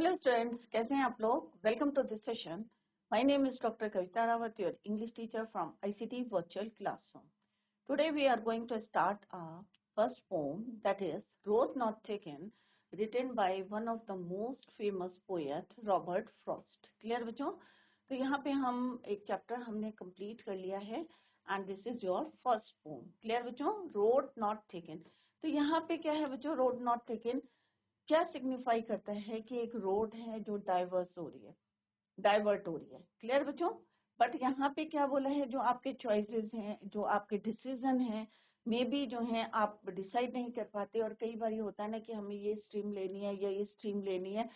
Hello students, कैसे हैं आप लोग? Welcome to this session. My name is Dr. Kavita Rawat, your English teacher from ICT Virtual Classroom. Today we are going to start our first poem, that is Road Not Taken, written by one of the most famous poet, Robert Frost. Clear बच्चों? तो यहाँ पे हम एक chapter हमने complete कर लिया है and this is your first poem. Clear बच्चों? Road Not Taken. तो यहाँ पे क्या है बच्चों? Road Not Taken क्या सिग्निफाई करता है कि एक रोड है जो डाइवर्ट हो रही है। क्लियर बच्चों? बट यहाँ पे क्या बोला है, जो आपके चॉइसेस हैं, जो आपके डिसीजन हैं, मे बी जो है आप डिसाइड नहीं कर पाते, और कई बार ये होता है ना कि हमें ये स्ट्रीम लेनी है या ये स्ट्रीम लेनी है,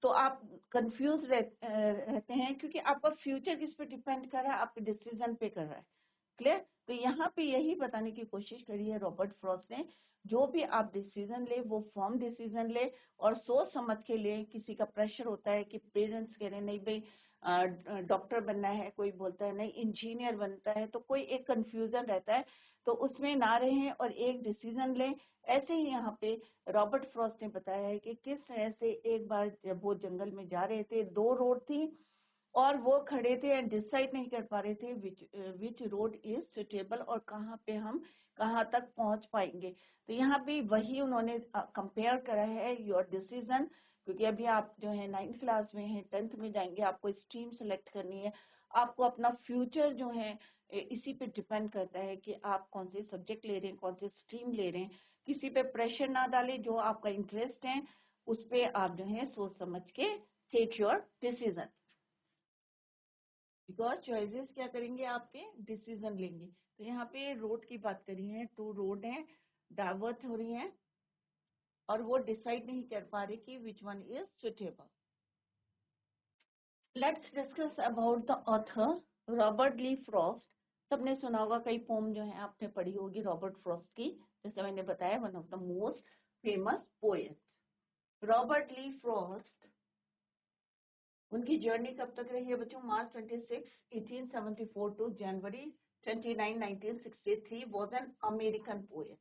तो आप कंफ्यूज रहते हैं क्योंकि आपका फ्यूचर किस पे डिपेंड कर रहा है, आपके डिसीजन पे कर रहा है। क्लियर? तो यहाँ पे यही बताने की कोशिश करी है रॉबर्ट फ्रॉस्ट ने, जो भी आप डिसीजन ले वो फॉर्म डिसीजन ले और सोच समझ के ले। किसी का प्रेशर होता है कि पेरेंट्स कह रहे नहीं भाई डॉक्टर बनना है, कोई बोलता है नहीं इंजीनियर बनता है, तो कोई एक कंफ्यूजन रहता है, तो उसमें ना रहें और एक डिसीजन लें। ऐसे ही यहाँ पे रॉबर्ट फ्रॉस्ट ने बताया है कि किस तरह से एक बार जब वो जंगल में जा रहे थे, दो रोड थी और वो खड़े थे एंड डिसाइड नहीं कर पा रहे थे विच रोड इज सुटेबल और कहाँ पे हम कहाँ तक पहुंच पाएंगे। तो यहाँ पे वही उन्होंने कंपेयर करा है योर डिसीजन, क्योंकि अभी आप जो है 9th क्लास में हैं, 10th में जाएंगे, आपको स्ट्रीम सेलेक्ट करनी है, आपको अपना फ्यूचर जो है इसी पे डिपेंड करता है कि आप कौन से सब्जेक्ट ले रहे हैं, कौन से स्ट्रीम ले रहे हैं। किसी पे प्रेशर ना डालें, जो आपका इंटरेस्ट है उस पे आप जो है सोच समझ के take your decision, because choices क्या करेंगे, आपके डिसीजन लेंगे। तो यहाँ पे रोड की बात करी है, टू रोड है, डाइवर्ट हो रही है और वो डिसाइड नहीं कर पा रहे कि which one is suitable. Let's discuss about the author Robert Lee Frost. सबने सुना होगा, कई पोम जो है आपने पढ़ी होगी रॉबर्ट फ्रॉस्ट की, जैसे मैंने बताया one of the most famous poet Robert Lee Frost. उनकी जर्नी कब तक रही है बच्चों? March 26, 1874 to January 29, 1963 was an American poet.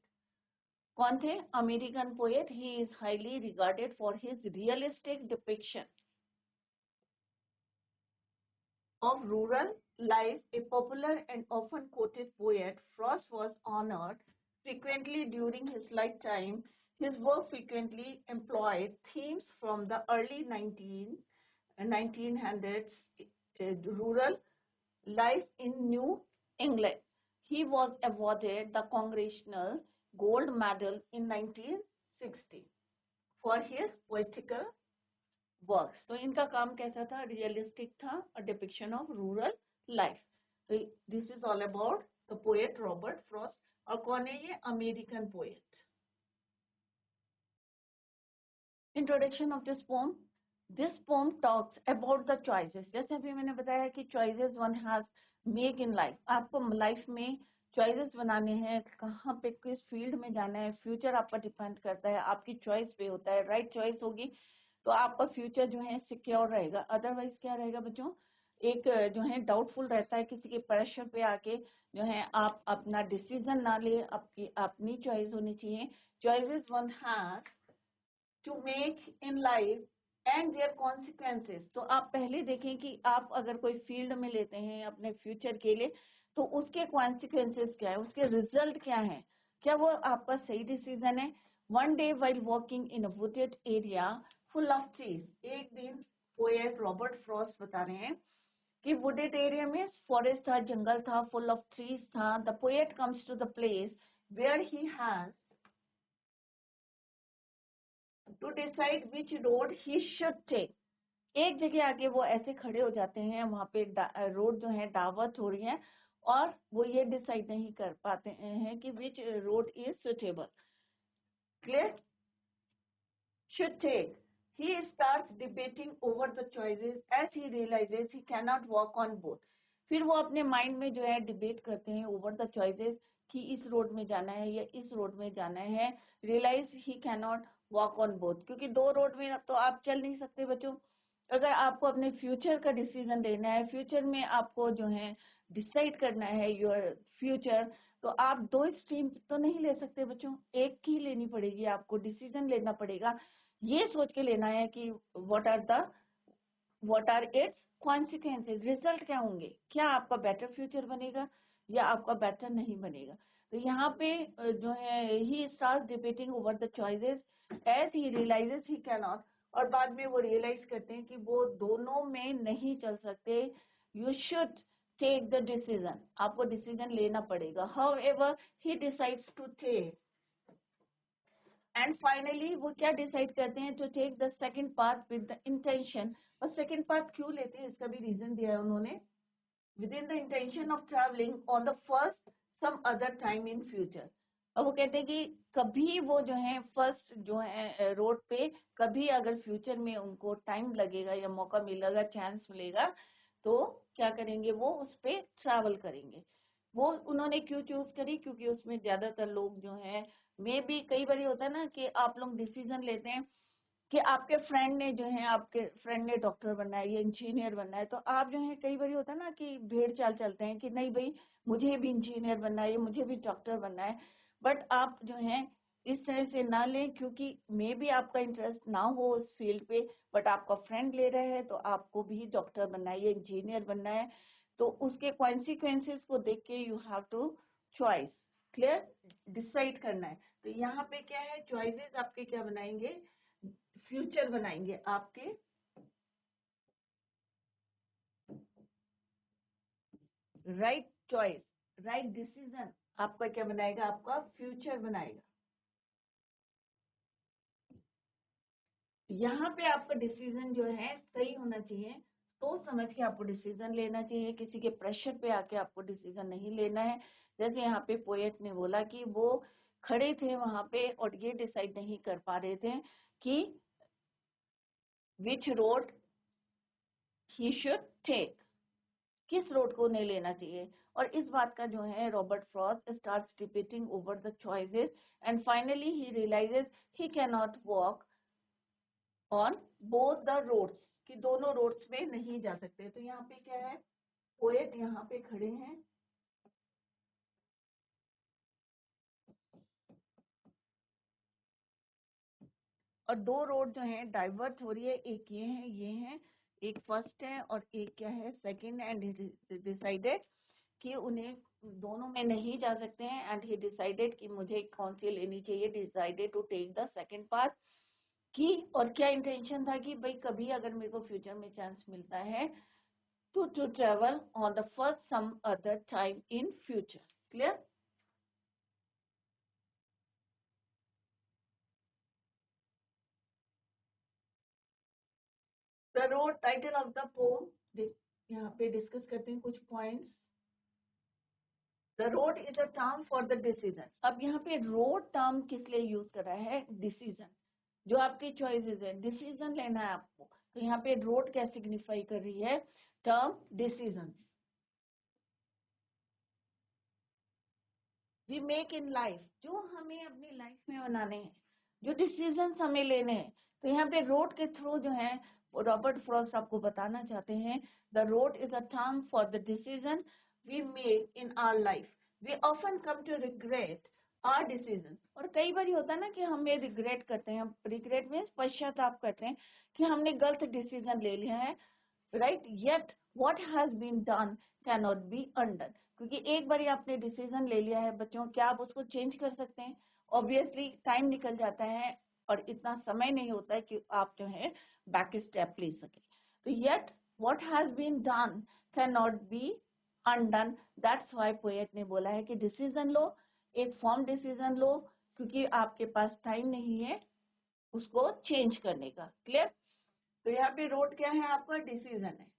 कौन थे? American poet. He is highly regarded for his realistic depiction of rural life. A popular and often quoted poet, Frost was honored frequently during his lifetime. His work frequently employed themes from the early 1900s, rural life in New England. He was awarded the Congressional Gold Medal in 1960 for his poetical works. तो इनका काम कैसा था? Realistic था, a depiction of rural life. तो this is all about the poet Robert Frost. और कौन है ये? American poet. Introduction of this poem. This poem talks about the choices. जैसे अभी मैंने बताया कि choices one has make in life. आपको लाइफ में चॉइसेस बनाने हैं, कहाँ पे किस फील्ड में जाना है, फ्यूचर आपका डिपेंड करता है, आपकी चॉइस पे होता है। राइट चॉइस होगी तो आपका फ्यूचर जो है सिक्योर रहेगा, अदरवाइज क्या रहेगा बच्चों? एक जो है डाउटफुल रहता है, किसी के प्रेशर पे आके जो है आप अपना डिसीजन ना ले। आपकी अपनी चॉइस होनी चाहिए। Choices one has to make in life and their consequences. तो आप पहले देखें कि आप अगर कोई फील्ड में लेते हैं अपने फ्यूचर के लिए, तो उसके कॉन्सिक्वेंसेस क्या है, उसके रिजल्ट क्या है, क्या वो आपका सही डिसीजन है। One day while walking in a wooded area full of trees. एक दिन पोएट रॉबर्ट फ्रॉस्ट बता रहे हैं कि वुडेड एरिया में फॉरेस्ट था, जंगल था, फुल ऑफ ट्रीज था। The poet comes to the place where he has to decide which road he should take. एक जगह आके वो ऐसे खड़े हो जाते हैं, वहां पे रोड जो है डाइवर्ट हो रही है और वो ये डिसाइड नहीं कर पाते हैं कि which road is suitable, clear, should take. He starts debating over the choices as he realizes he cannot walk on both. फिर वो अपने माइंड में जो है डिबेट करते हैं ओवर द चॉइसेस कि इस रोड में जाना है या इस रोड में जाना है। Realise he cannot walk on both, क्योंकि दो रोड में तो आप चल नहीं सकते बच्चों। अगर आपको अपने फ्यूचर का डिसीजन लेना है, फ्यूचर में आपको जो है डिसाइड करना है योर फ्यूचर, तो आप 2 स्ट्रीम तो नहीं ले सकते बच्चों, एक ही लेनी पड़ेगी, आपको डिसीजन लेना पड़ेगा। ये सोच के लेना है कि what are its consequences, result क्या होंगे, क्या आपका बेटर फ्यूचर बनेगा या आपका बेटर नहीं बनेगा। तो यहाँ पे जो है he start debating over the choices as he realises he can not, और बाद में वो रियलाइज करते हैं कि वो दोनों में नहीं चल सकते। You should take the decision, आपको डिसीजन लेना पड़ेगा। However he decides to take, and finally वो क्या डिसाइड करते हैं, to take the second path with the intention. और सेकंड पाथ क्यों लेते हैं इसका भी रीजन दिया है उन्होंने, with in the intention of travelling on the first some other time in future. अब वो कहते हैं कि कभी वो जो है फर्स्ट जो है रोड पे, कभी अगर फ्यूचर में उनको टाइम लगेगा या मौका मिलेगा, चांस मिलेगा, तो क्या करेंगे, वो उस पे ट्रैवल करेंगे। वो उन्होंने क्यों चूज करी, क्योंकि उसमें ज्यादातर लोग जो है, मे भी कई बार होता है ना कि आप लोग डिसीजन लेते हैं कि आपके फ्रेंड ने जो है, आपके फ्रेंड ने डॉक्टर बनना है या इंजीनियर बनना है, तो आप जो है कई बार होता है ना कि भेड़ चाल चलते हैं कि नहीं भाई मुझे भी इंजीनियर बनना है या मुझे भी डॉक्टर बनना है। बट आप जो है इस तरह से ना लें, क्योंकि मे भी आपका इंटरेस्ट ना हो उस फील्ड पे, बट आपका फ्रेंड ले रहे हैं तो आपको भी डॉक्टर बनना है या इंजीनियर बनना है, तो उसके कॉन्सिक्वेंसेस को देख के you have to choice, clear, decide करना है। तो यहाँ पे क्या है, चॉइसेस आपके क्या बनाएंगे, फ्यूचर बनाएंगे आपके, राइट चॉइस, राइट डिसीजन आपका क्या बनाएगा, आपका फ्यूचर बनाएगा। यहाँ पे आपका डिसीजन जो है सही होना चाहिए, सोच समझ के आपको डिसीजन लेना चाहिए, किसी के प्रेशर पे आके आपको डिसीजन नहीं लेना है। जैसे यहाँ पे पोएट ने बोला कि वो खड़े थे वहां पे और ये डिसाइड नहीं कर पा रहे थे कि which road he should take, किस रोड को नहीं लेना चाहिए। और इस बात का जो है Robert Frost starts debating over the choices and finally he realises he can not walk on both the roads, कि दोनों रोड्स में नहीं जा सकते। तो यहाँ पे क्या है, पोएट यहाँ पे खड़े हैं और दो रोड जो है डाइवर्ट हो रही है, एक ये है, एक फर्स्ट है और एक क्या है सेकंड, एंड डिसाइडेड कि उन्हें दोनों में नहीं जा सकते हैं, एंड ही डिसाइडेड कि मुझे कौन सी लेनी चाहिए, decided to take the second path की। और क्या इंटेंशन था कि भाई कभी अगर मेरे को फ्यूचर में चांस मिलता है to travel on the first some other time in future, clear? The road title of the poem, यहाँ पे डिस्कस करते हैं कुछ points. The road is a term for the decision. अब यहाँ पे रोड टर्म किस लिए यूज कर रहा है, डिसीजन, जो आपकी चॉइसेस है, डिसीजन लेना है आपको। तो यहाँ पे रोड क्या सिग्निफाई कर रही है, term decision we make in life, जो हमें अपनी लाइफ में बनाने हैं, जो डिसीजंस हमें लेने हैं। तो यहाँ पे रोड के थ्रू जो है रॉबर्ट फ्रॉस्ट आपको बताना चाहते हैं, the road is a term for the decision we make in our life, we often come to regret our decision. और कई बार होता है ना कि हमें रिग्रेट करते हैं, रिग्रेट मीन्स पश्चाताप करते हैं कि हमने गलत डिसीजन ले लिया है, right, yet what has been done can not be undone. क्योंकि एक बार आपने डिसीजन ले लिया है बच्चों, क्या आप उसको चेंज कर सकते हैं, ऑब्वियसली टाइम निकल जाता है और इतना समय नहीं होता है कि आप जो है बैक स्टेप ले सके। तो yet what has been done can not be undone, that's why poet ने बोला है कि डिसीजन लो, एक फॉर्म डिसीजन लो, क्योंकि आपके पास टाइम नहीं है उसको चेंज करने का, क्लियर। तो यहाँ पे रोड क्या है, आपका डिसीजन है।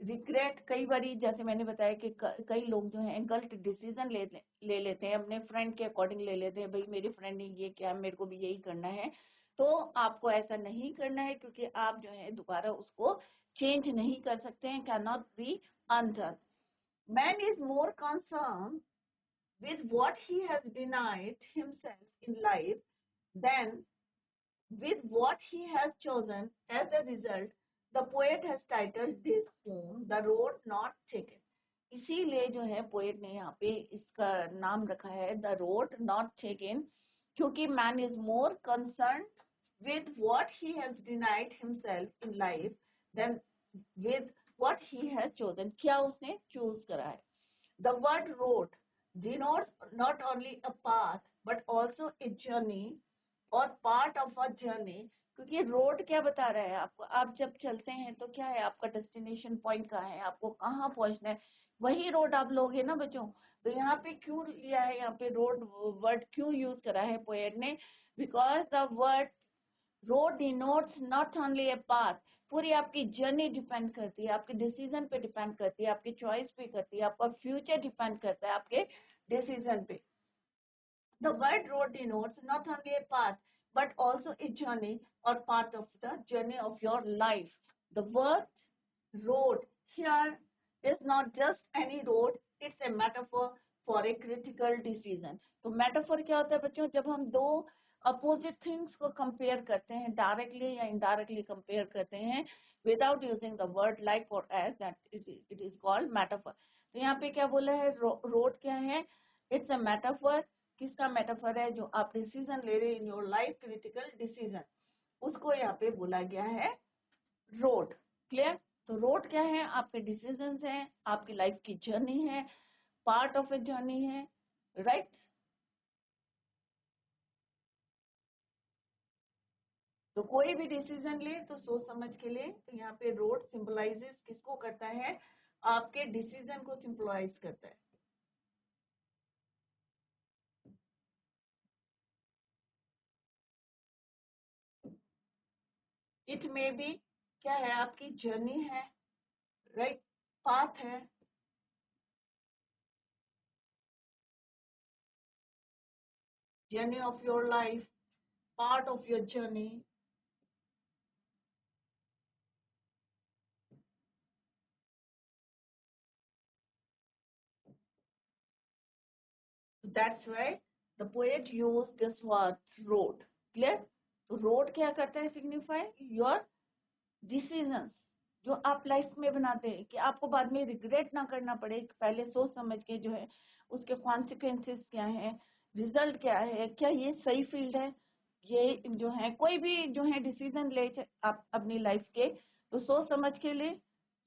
रिग्रेट, कई बारी जैसे मैंने बताया कि कई लोग जो हैं गलत डिसीजन ले लेते हैं, अपने फ्रेंड के अकॉर्डिंग ले लेते हैं, भाई मेरे फ्रेंड ने ये किया मेरे को भी यही करना है। तो आपको ऐसा नहीं करना है, क्योंकि आप जो है दोबारा उसको चेंज नहीं कर सकते हैं, can not be undone. Man is more concern with what he has denied himself in life than with what he has chosen. As a result, the poet has titled this poem The Road Not Taken. इसीलिए जो है poet ने यहाँ पे इसका नाम रखा है द रोड नॉट टेकन, क्योंकि man is more concern with what he has denied himself in life than with what he has chosen. क्या उसने चूज करा है. The word road denotes not only a path but also a journey or part of a journey. क्योंकि road क्या बता रहा है आपको, आप जब चलते हैं तो क्या है, आपका डेस्टिनेशन पॉइंट कहाँ है, आपको कहाँ पहुंचना है, वही रोड आप लोगे ना बच्चों. तो यहाँ पे क्यों लिया है, यहाँ पे रोड वर्ड क्यों यूज करा है पोएट ने, because the word road denotes not only a path. पूरी आपकी जर्नी डिपेंड करती है, आपके डिसीजन पे डिपेंड करती है, आपकी चॉइस पे करती है, आपका फ्यूचर डिपेंड करता है आपके डिसीजन पे. The word road denotes not only a path but also a journey or part of the journey of your life. The word road here is not just any road, it's a metaphor for a critical decision. तो metaphor क्या होता है बच्चों, जब हम दो opposite things को compare करते हैं, directly या indirectly compare करते हैं without using the word like or as, that it is called metaphor. तो यहाँ पे क्या बोला है, road क्या है, it's a metaphor. किसका मेटाफर है, जो आप डिसीजन ले रहे इन योर लाइफ, क्रिटिकल डिसीजन, उसको यहाँ पे बोला गया है रोड. क्लियर. तो रोड क्या है, आपके डिसीजंस हैं, आपकी लाइफ की जर्नी है, पार्ट ऑफ ए जर्नी है, राइट. तो कोई भी डिसीजन ले तो सोच समझ के ले. तो यहाँ पे रोड सिंबलाइजेस किसको करता है, आपके डिसीजन को सिंबलाइज करता है. इट मे बी क्या है, आपकी जर्नी है, राइट, पाथ है, journey of your life, part of your journey. That's why the poet used this word road. Clear? तो road क्या करता है, signify your decisions जो आप लाइफ में बनाते हैं, कि आपको बाद में रिग्रेट ना करना पड़े, पहले सोच समझ के जो है उसके कॉन्सिक्वेंसेस क्या है, रिजल्ट क्या है, क्या ये सही फील्ड है, ये जो है कोई भी जो है डिसीजन ले आप अपनी लाइफ के, तो सोच समझ के लिए,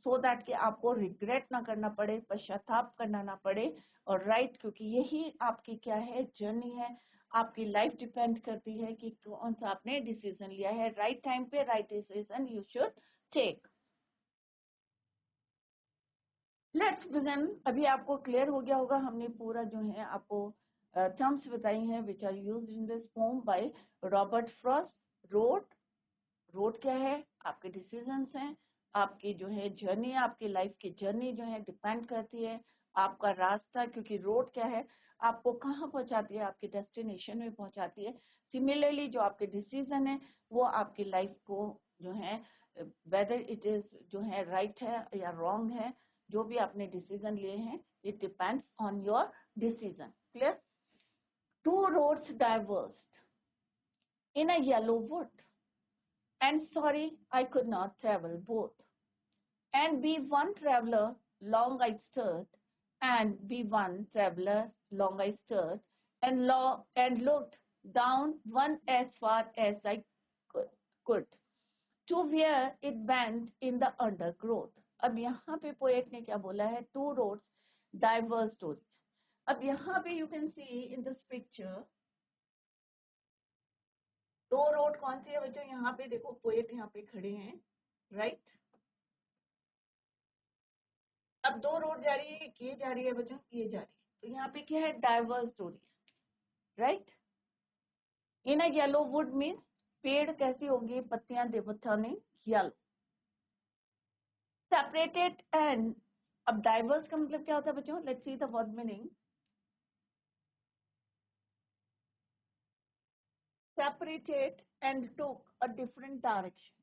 सो दैट कि आपको रिग्रेट ना करना पड़े, पश्चाताप करना ना पड़े. और राइट, क्योंकि यही आपकी क्या है, जर्नी है, आपकी लाइफ डिपेंड करती है कि कौन सा आपने डिसीजन लिया है, राइट टाइम पे right decision you should take. Let's begin. अभी आपको क्लियर हो गया होगा, हमने पूरा जो है आपको टर्म्स बताई हैं which are used in this poem by Robert Frost. Road, road क्या है, आपके डिसीजंस हैं, आपकी जो है जर्नी, आपकी लाइफ की जर्नी जो है डिपेंड करती है आपका रास्ता, क्योंकि रोड क्या है, आपको कहाँ पहुंचाती है, आपके डेस्टिनेशन में पहुंचाती है. सिमिलरली जो आपके डिसीजन है वो आपकी लाइफ को जो है, वेदर इट इज जो है राइट है या रॉन्ग है, जो भी आपने डिसीजन लिए हैं, it depends on your decision. Clear. Two roads diverged in a yellow wood, and sorry I could not travel both. And be one traveler long I stirred, and be one traveler long I stirred, and looked down one as far as I could to where it went in the undergrowth. अब यहाँ पे poet ने क्या बोला है, two roads diverse story. अब यहाँ पे you can see in this picture दो रोड कौन सी है बच्चों, यहाँ पे देखो पोएट यहाँ पे खड़े हैं, राइट. अब दो रोड जा रही है, एक ये जा रही है बच्चों, ये जा रही है. तो यहाँ पे क्या है, diverse story, right. In a yellow would means पेड़ कैसी होगी, पत्तियां टर्निंग येलो. सेपरेटेड एंड, अब डाइवर्स का मतलब क्या होता है बच्चों, let's see the word meaning. Separated and took a different direction.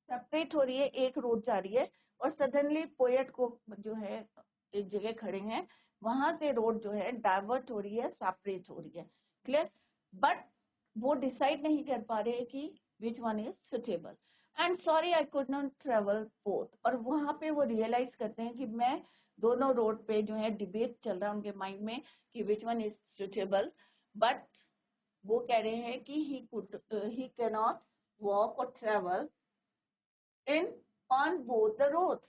Separate हो रही है, एक रोड जा रही है, और सडनली पोएट को जो है एक जगह खड़े हैं, वहां से रोड जो है डाइवर्ट हो रही है, सेपरेट हो रही है. क्लियर. बट वो डिसाइड नहीं कर पा रहे कि which one is suitable. And sorry I could not travel both. और वहां पे वो रियलाइज करते हैं कि मैं दोनों रोड पे जो है डिबेट चल रहा है उनके माइंड में कि which one is suitable, but वो कह रहे हैं कि ही कैन नॉट वॉक और travel in on both the roads.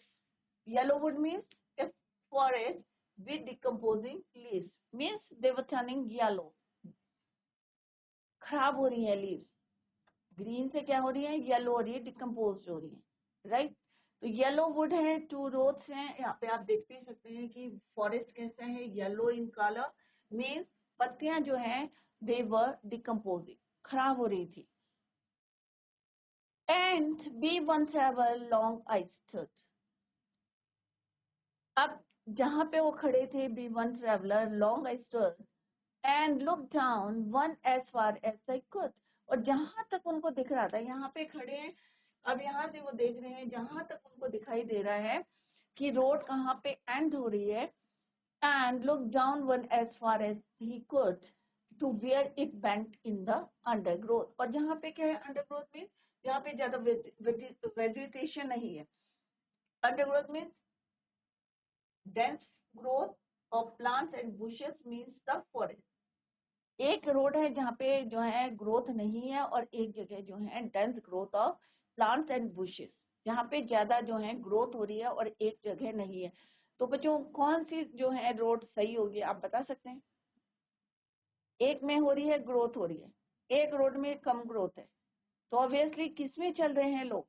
Yellow wood means a forest with decomposing leaves, means they were turning yellow. खराब हो रही है leaves. ग्रीन से क्या हो रही है, येलो हो रही है, डिकम्पोज हो रही है, राइट। तो येलो वुड है, 2 रोड्स हैं, यहाँ पे आप देख भी सकते हैं कि फॉरेस्ट कैसा है, येलो इन कलर, मीन्स पत्तियां जो हैं दे वर डिकम्पोजिंग, खराब हो रही थी। And be one travel long I stood, अब जहां पे वो खड़े थे, be one traveller long I stood and look down one as far as I could, और जहां तक उनको दिख रहा था, यहाँ पे खड़े हैं, अब यहाँ से वो देख रहे हैं, जहां तक उनको दिखाई दे रहा है कि रोड कहाँ पे एंड हो रही है, and look down one as far as he could to where it bent in the undergrowth, और जहाँ पे क्या है अंडरग्रोथ मीन्स यहाँ पे ज्यादा वेजिटेशन नहीं है, undergrowth means dense growth of plants and bushes means the forest. एक रोड है जहाँ पे जो है ग्रोथ नहीं है, और एक जगह जो है dense growth of plants and bushes, जहाँ पे ज्यादा जो है ग्रोथ हो रही है और एक जगह नहीं है। तो बच्चों कौन सी जो है रोड सही होगी, आप बता सकते हैं? एक में हो रही है ग्रोथ हो रही है, एक रोड में कम ग्रोथ है, तो ऑब्वियसली किस में चल रहे हैं लोग?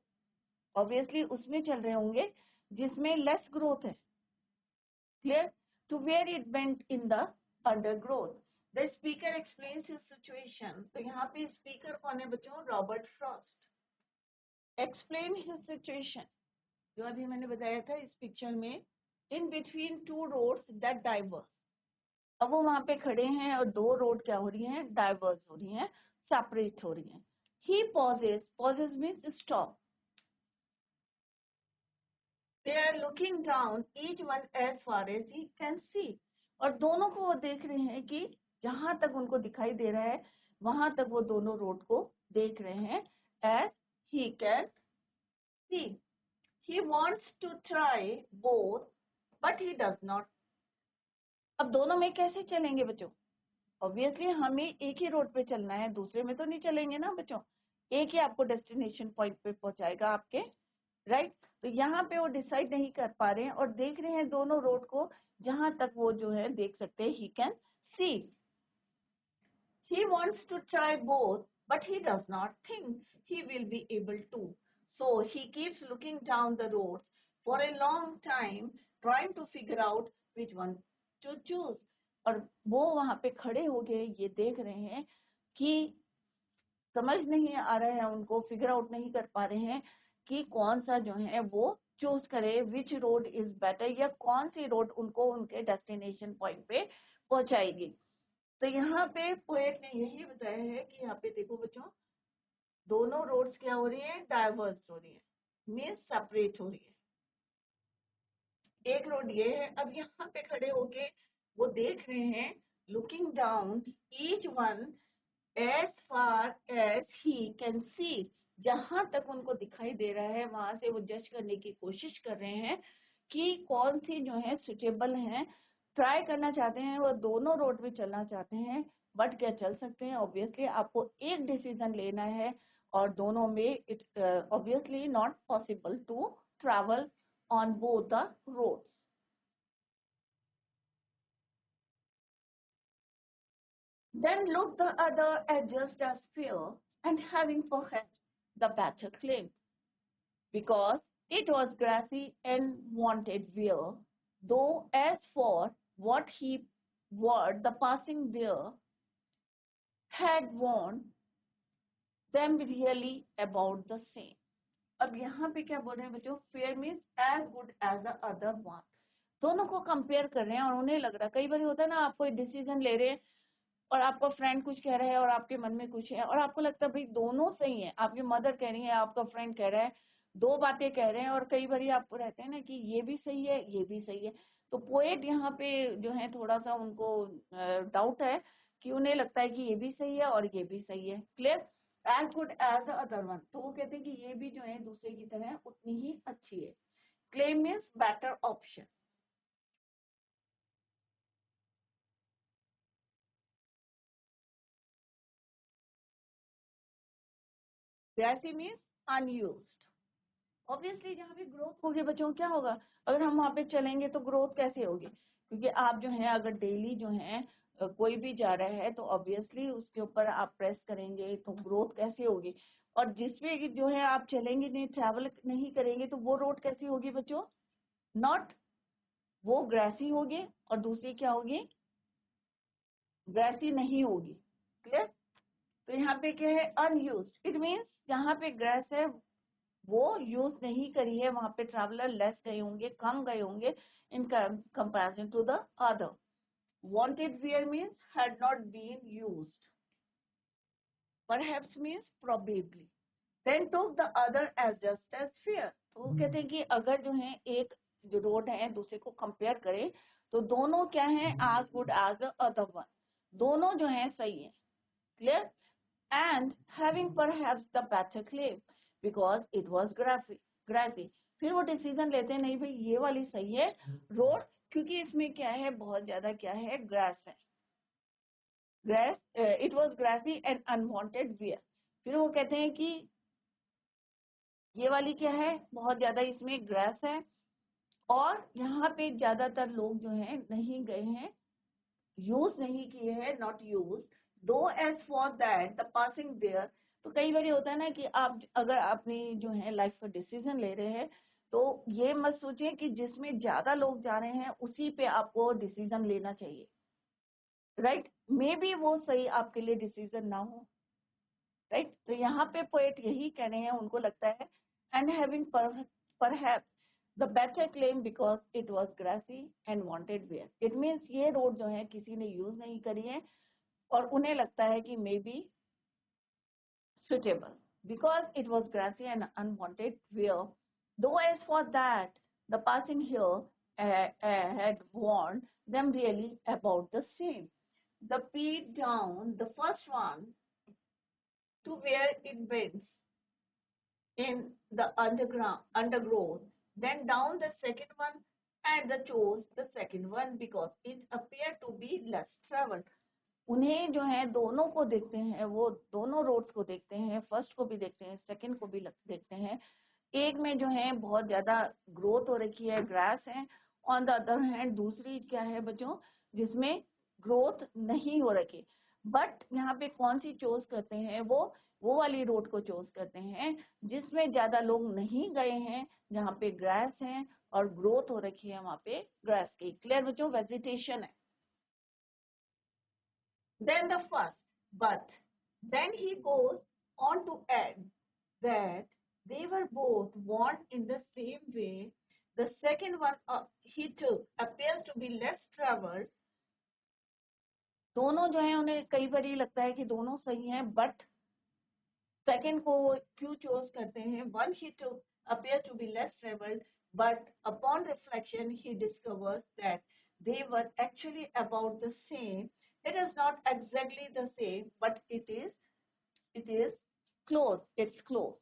ऑब्वियसली उसमें चल रहे होंगे जिसमें लेस ग्रोथ है। Clear? To where it went in the undergrowth. The speaker explains his situation. तो यहाँ पे speaker कौन है बच्चों? Robert Frost. Explain his situation. जो अभी मैंने बताया था इस पिक्चर में, in between two roads that diverge. अब वो वहां पे खड़े हैं और दो रोड क्या हो रही हैं? डाइवर्स हो रही हैं, सेपरेट हो रही हैं. He pauses. Pauses means stop. They are looking down, each one as far as he can see. और दोनों को वो देख रहे हैं कि जहां तक उनको दिखाई दे रहा है वहां तक वो दोनों रोड को देख रहे हैं, as he can see. He wants to try both, but he does not. अब दोनों में कैसे चलेंगे बच्चों? ऑब्वियसली हमें एक ही रोड पे चलना है, दूसरे में तो नहीं चलेंगे ना बच्चों, एक ही आपको डेस्टिनेशन पॉइंट पे पहुंचाएगा आपके, राइट। तो यहाँ पे वो डिसाइड नहीं कर पा रहे हैं और देख रहे हैं दोनों रोड को, जहां तक वो जो है देख सकते हैं, he can see. He wants to try both, but he does not think he will be able to. So he keeps looking down the roads for a long time, trying to figure out which one to choose. और वो वहां पे खड़े हो गए, ये देख रहे हैं कि समझ नहीं आ रहा है उनको, फिगर आउट नहीं कर पा रहे हैं कि कौन सा जो है वो चूज करे, विच रोड इज बेटर, या कौन सी रोड उनको उनके डेस्टिनेशन पॉइंट पे पहुंचाएगी. तो यहाँ पे पोएट ने यही बताया है कि यहाँ पे देखो बच्चों, दोनों रोड्स क्या हो रही है? डाइवर्स हो रही है, मीन्स सेपरेट हो रही है. एक रोड ये है, अब यहाँ पे खड़े होके वो देख रहे हैं, looking down each one as far as he can see, जहां तक उनको दिखाई दे रहा है वहां से वो जज करने की कोशिश कर रहे हैं कि कौन सी जो है सुटेबल है. ट्राई करना चाहते हैं, वो दोनों रोड पे चलना चाहते हैं, बट क्या चल सकते हैं? ऑब्वियसली आपको एक डिसीजन लेना है, और दोनों में it obviously not possible to travel on both the roads. Then look the other as just as fair, and having perhaps the better claim, because it was grassy and wanted wear, though as for what the passing bear had worn them really about the same. अब यहाँ पे क्या बोल रहे हैं बच्चों? Fair means as good as the other one. दोनों को कंपेयर कर रहे हैं और उन्हें लग रहा है, कई बार होता है ना, आप कोई डिसीजन ले रहे हैं और आपका फ्रेंड कुछ कह रहा है और आपके मन में कुछ है, और आपको लगता है भाई दोनों सही है, आपकी मदर कह रही है, आपका फ्रेंड कह रहा है, दो बातें कह रहे हैं, और कई बार आपको रहते हैं ना कि ये भी सही है, ये भी सही है. तो पोएट यहाँ पे जो है थोड़ा सा उनको डाउट है कि उन्हें लगता है कि ये भी सही है और ये भी सही है. Clear? As good as the other one, तो वो कहते हैं कि ये भी जो है दूसरे की तरह उतनी ही अच्छी है. Claim means better option. Grassy means unused. Obviously जहाँ पे ग्रोथ होगी बच्चों क्या होगा, अगर हम वहाँ पे चलेंगे तो ग्रोथ कैसे होगी, क्योंकि आप जो है अगर डेली जो है कोई भी जा रहा है तो ऑब्वियसली उसके ऊपर आप प्रेस करेंगे तो ग्रोथ कैसे होगी। और जिस पे जो है आप चलेंगे नहीं, ट्रैवल नहीं करेंगे तो वो रोड कैसी होगी बच्चों, नॉट, वो ग्रासी होगी और दूसरी क्या होगी, ग्रासी नहीं होगी। क्लियर। तो यहाँ पे क्या है, अनयूज्ड, इट मीन्स जहाँ पे ग्रास है वो यूज नहीं करी है, वहां पे ट्रैवलर लेस गए होंगे, कम गए होंगे in comparison to the other. Wanted wear means had not been used, perhaps means probably, then took the other as just as fair. तो वो कहते हैं कि अगर जो है एक जो रोड है दूसरे को कंपेयर करें तो दोनों क्या है, as good as the other one, दोनों जो है सही है। Clear. and having perhaps the better claim because it was grassy। फिर वो डिसीजन लेते हैं नहीं भाई ये वाली सही है रोड, क्योंकि इसमें क्या है, बहुत ज्यादा क्या है, ग्रास है, grass, it was grassy and unwanted wear. फिर वो कहते हैं कि ये वाली क्या है, बहुत ज्यादा इसमें ग्रास है और यहाँ पे ज्यादातर लोग जो है नहीं गए हैं, यूज नहीं किए हैं, not use. Though as for that the passing there. तो कई बार होता है ना कि आप अगर अपनी जो है लाइफ का डिसीजन ले रहे हैं तो ये मत सोचिए कि जिसमें ज्यादा लोग जा रहे हैं उसी पे आपको डिसीजन लेना चाहिए, राइट। मे बी वो सही आपके लिए डिसीजन ना हो, राइट। तो यहाँ पे पोएट यही कह रहे हैं, उनको लगता है and having perhaps the better claim because it was grassy and wanted wear. It means ये रोड जो है किसी ने यूज नहीं करी है और उन्हें लगता है कि may be suitable because it was grassy and unwanted wear. Though as for that, the passing here had warned them really about the same. The peak down, the first one, to where it bends in the undergrowth, then down the second one, and the chose the second one because it appeared to be less traveled. उन्हें जो है दोनों को देखते हैं, वो दोनों roads को देखते हैं, फर्स्ट को भी देखते हैं, सेकंड को भी देखते हैं। एक में जो है बहुत ज्यादा ग्रोथ हो रखी है, ग्रास है, ऑन द अदर हैंड दूसरी क्या है बच्चों, जिसमें ग्रोथ नहीं हो रखी। बट यहाँ पे कौन सी चूज करते हैं, वो वाली रोड को चूज करते हैं जिसमें ज्यादा लोग नहीं गए हैं, जहाँ पे ग्रास है और ग्रोथ हो रखी है वहां पे ग्रास की। क्लियर बच्चों, वेजिटेशन है। Than the first. But then he goes on to add that they were both warned in the same way. The second one he took appears to be less traveled. दोनों जो है उन्हें कई बार लगता है कि दोनों सही हैं, बट सेकंड को वो क्यों चूज करते हैं, one he took appears to be less traveled, but upon reflection he discovers that they were actually about the same. It is not exactly the same, but it is close, it's close.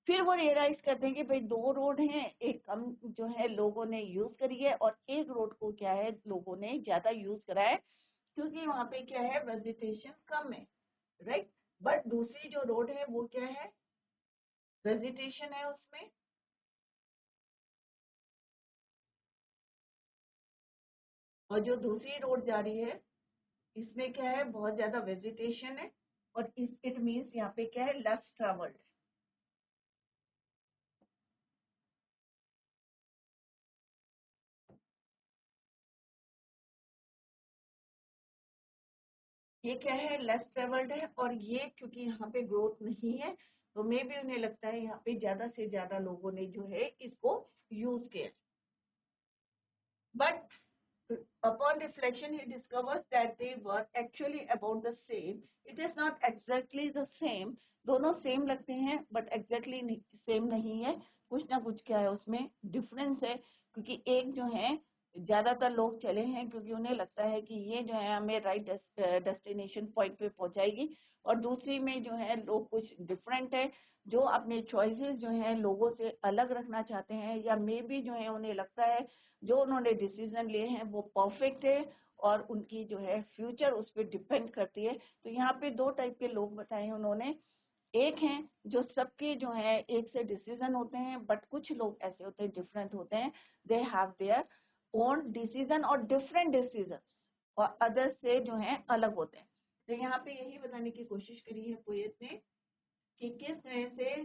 फिर वो realise करते हैं कि भाई दो road हैं, एक कम जो है लोगों ने यूज करी है और एक रोड को क्या है लोगों ने ज्यादा यूज करा है, क्योंकि वहां पे क्या है, वेजिटेशन कम है, राइट। बट दूसरी जो रोड है वो क्या है, वेजिटेशन है उसमें, और जो दूसरी रोड जा रही है इसमें क्या है, बहुत ज्यादा वेजिटेशन है और इट मीन्स यहाँ पे क्या है, लेस ट्रेवल्ड। ये क्या है, लेस ट्रेवल्ड है, और ये क्योंकि यहाँ पे ग्रोथ नहीं है तो मे भी उन्हें लगता है यहाँ पे ज्यादा से ज्यादा लोगों ने जो है इसको यूज किया। But upon reflection he discovers that they were actually about the same. It is not exactly the same, दोनों सेम लगते हैं बट एग्जैक्टली सेम नहीं है, कुछ ना कुछ क्या है उसमें डिफरेंस है, क्योंकि एक जो है ज्यादातर लोग चले हैं क्योंकि उन्हें लगता है कि ये जो है हमें राइट डेस्टिनेशन पॉइंट पे पहुंचाएगी, और दूसरी में जो है लोग कुछ डिफरेंट है, जो अपने चॉइसेस जो है लोगों से अलग रखना चाहते हैं, या मे बी जो है उन्हें लगता है जो उन्होंने डिसीजन लिए हैं वो परफेक्ट है और उनकी जो है फ्यूचर उस पर डिपेंड करती है। तो यहाँ पे दो टाइप के लोग बताए हैं उन्होंने, एक हैं जो सबके जो है एक से डिसीजन होते हैं, बट कुछ लोग ऐसे होते हैं डिफरेंट होते हैं, they have their own decision और डिफरेंट डिसीजन और अदर्स से जो है अलग होते हैं। तो यहाँ पे यही बताने की कोशिश करी है पोएट ने कि किस तरह से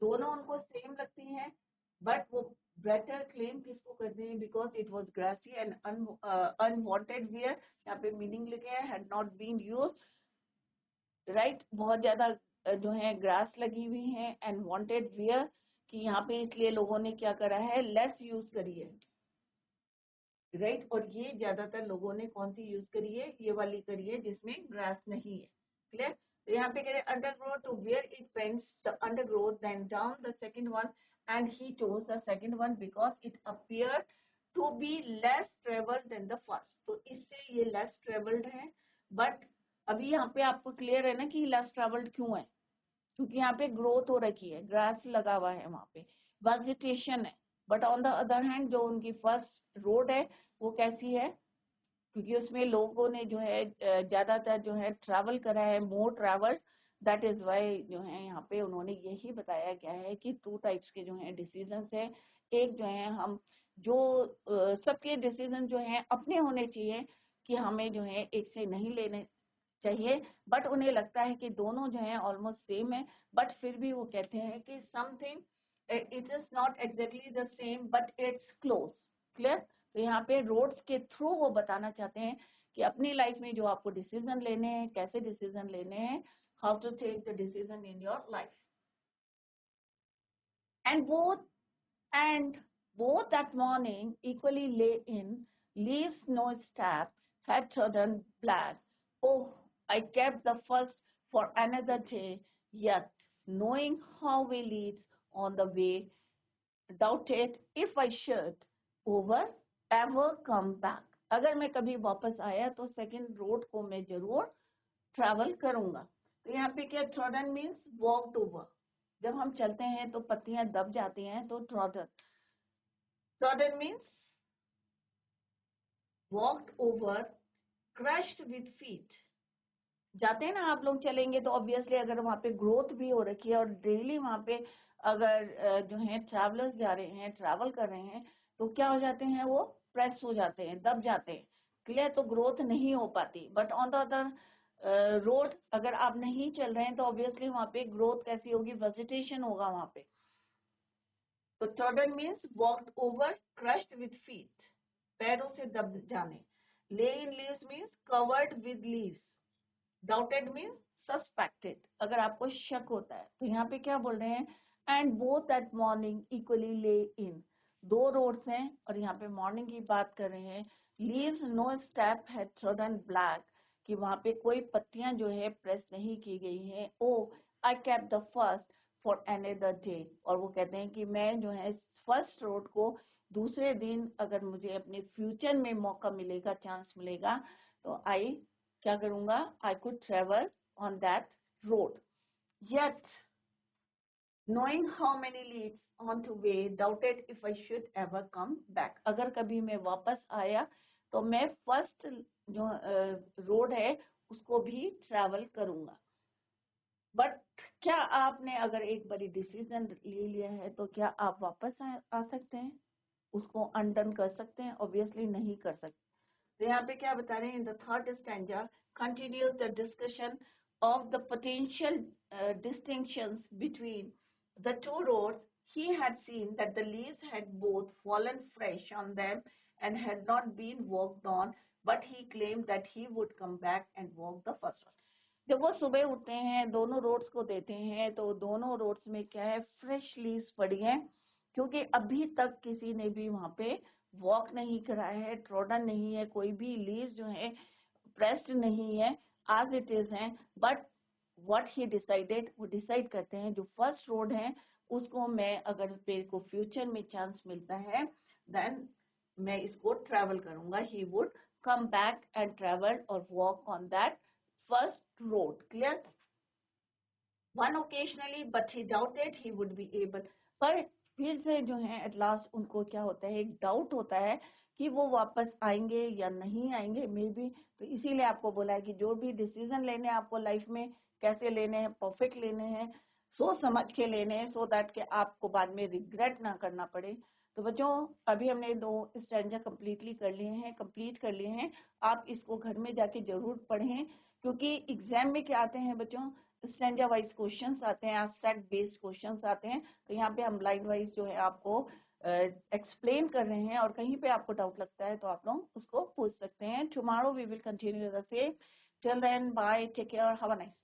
दोनों उनको सेम लगती हैं, बट वो बेटर क्लेम किसको करते हैं, because it was grassy and unwanted wear. यहाँ पे मीनिंग लिखे हैं had not been use, right, बहुत ज्यादा जो है ग्रास लगी हुई है, एंड वांटेड वियर कि यहाँ पे इसलिए लोगों ने क्या करा है, लेस यूज करी है, राइट। और ये ज्यादातर लोगों ने कौन सी यूज करी है, ये वाली करी है जिसमें ग्रास नहीं है, क्लियर। तो यहाँ पे कह रहे undergrowth to where it bends the undergrowth then down the second one, and he chose the second one because it appear to be less travelled than the first. तो इससे ये लेस ट्रेवल्ड है, but अभी यहाँ पे आपको clear है ना कि लेस ट्रेवल्ड क्यों है, क्योंकि यहाँ पे ग्रोथ हो रखी है, ग्रास लगा हुआ है, वहां पे वेजिटेशन है। But on the other hand जो उनकी फर्स्ट रोड है वो कैसी है, क्योंकि उसमें लोगों ने जो है ज्यादातर जो है ट्रैवल करा है, मोर ट्रैवल, दैट इज वाई जो है यहाँ पे उन्होंने यही बताया गया है कि टू टाइप्स के जो है डिसीजन है। एक जो है हम जो सबके डिसीजन जो है अपने होने चाहिए कि हमें जो है एक से नहीं लेने चाहिए, बट उन्हें लगता है कि दोनों जो है ऑलमोस्ट सेम है, बट फिर भी वो कहते हैं कि something it is not exactly the same but it's close, clear. तो यहाँ पे रोड्स के थ्रू वो बताना चाहते हैं कि अपनी लाइफ में जो आपको डिसीजन लेने हैं, कैसे डिसीजन लेने हैं, how to take the decision in your life, and both and both that morning equally lay in leaves no step had trodden black. Oh, I kept the first for another day, yet knowing how we lead on the way, doubted if I should over ever come back. अगर मैं कभी वापस आया तो second road को मैं जरूर travel करूंगा। तो यहाँ पे क्या ट्रॉडन मीन्स वॉक्ड ओवर, जब हम चलते हैं तो पत्तियां दब जाती हैं, तो trodden, trodden means walked over, crushed with feet. जाते हैं ना आप लोग चलेंगे तो ऑब्वियसली अगर वहां पे ग्रोथ भी हो रखी है और डेली वहां पे अगर जो है ट्रैवलर्स जा रहे हैं, ट्रैवल कर रहे हैं, तो क्या हो जाते हैं, वो प्रेस हो जाते हैं, दब जाते हैं, क्लियर। तो ग्रोथ नहीं हो पाती, but on the other road अगर आप नहीं चल रहे हैं तो ऑब्वियसली वहां पे ग्रोथ कैसी होगी, वेजिटेशन होगा वहां पे। तो trodden means walked over, crushed with feet, पैरों से दब जाने। ले in leaves means covered with leaves. Doubted means suspected, अगर आपको शक होता है। तो यहाँ पे क्या बोल रहे हैं, and both that morning equally ले इन, दो रोड्स हैं और यहाँ पे मॉर्निंग की बात कर रहे हैं। लीव्स नो स्टेप है ट्रोडन ब्लैक, कि वहां पे कोई पत्तियां जो है प्रेस नहीं की गई हैं। Oh I kept the first for another day, और वो कहते हैं कि मैं जो है फर्स्ट रोड को दूसरे दिन अगर मुझे अपने फ्यूचर में मौका मिलेगा, चांस मिलेगा, तो आई क्या करूंगा, I could travel on that road. Yet, knowing how many leads on to way, doubted if I should ever come back. अगर कभी मैं वापस आया तो मैं फर्स्ट जो रोड है उसको भी ट्रैवल करूंगा। बट क्या आपने अगर एक बारी डिसीजन ले लिया है तो क्या आप वापस आ सकते हैं, उसको अनडन कर सकते हैं? ऑब्वियसली नहीं कर सकते। तो यहाँ पे क्या बता रहे हैं, in the third stanza continues the discussion of the potential distinctions between the two roads. He had seen that the leaves had both fallen fresh on them and had not been walked on, but he claimed that he would come back and walk the first one. जब वो सुबह उठते हैं, दोनों roads को देते हैं, तो दोनों रोड्स में क्या है, फ्रेश लीव्स पड़ी हैं, क्योंकि अभी तक किसी ने भी वहां पे वॉक नहीं करा है, ट्रोडन नहीं है, कोई भी लीव्स जो है प्रेस्ड नहीं है, आज इट इज है। बट व्हाट ही डिसाइडेड, वो डिसाइड करते हैं जो फर्स्ट रोड है उसको मैं, अगर मेरे को फ्यूचर में चांस मिलता है, देन मैं इसको ट्रैवल करूंगा। He would come back and travel और walk on that first road, clear. One occasionally but he doubted he would be able, पर फिर से जो है एट लास्ट उनको क्या होता है, एक डाउट होता है कि वो वापस आएंगे या नहीं आएंगे मे बी। तो इसीलिए आपको बोला है कि जो भी डिसीजन लेने हैं आपको लाइफ में, कैसे लेने हैं, परफेक्ट लेने हैं, सोच समझ के लेने हैं, सो दैट कि आपको बाद में रिग्रेट ना करना पड़े। तो बच्चों अभी हमने 2 स्टैंजा कंप्लीट कर लिए हैं। आप इसको घर में जाके जरूर पढ़ें, क्योंकि एग्जाम में क्या आते हैं बच्चों, स्टैंजा वाइज क्वेश्चंस आते हैं, एब्स्ट्रैक्ट बेस्ड क्वेश्चंस आते हैं। तो यहाँ पे हम लाइन वाइज जो है आपको एक्सप्लेन कर रहे हैं, और कहीं पे आपको डाउट लगता है तो आप लोग उसको पूछ सकते हैं। Tomorrow we will continue the same. Till then bye, take care, have a nice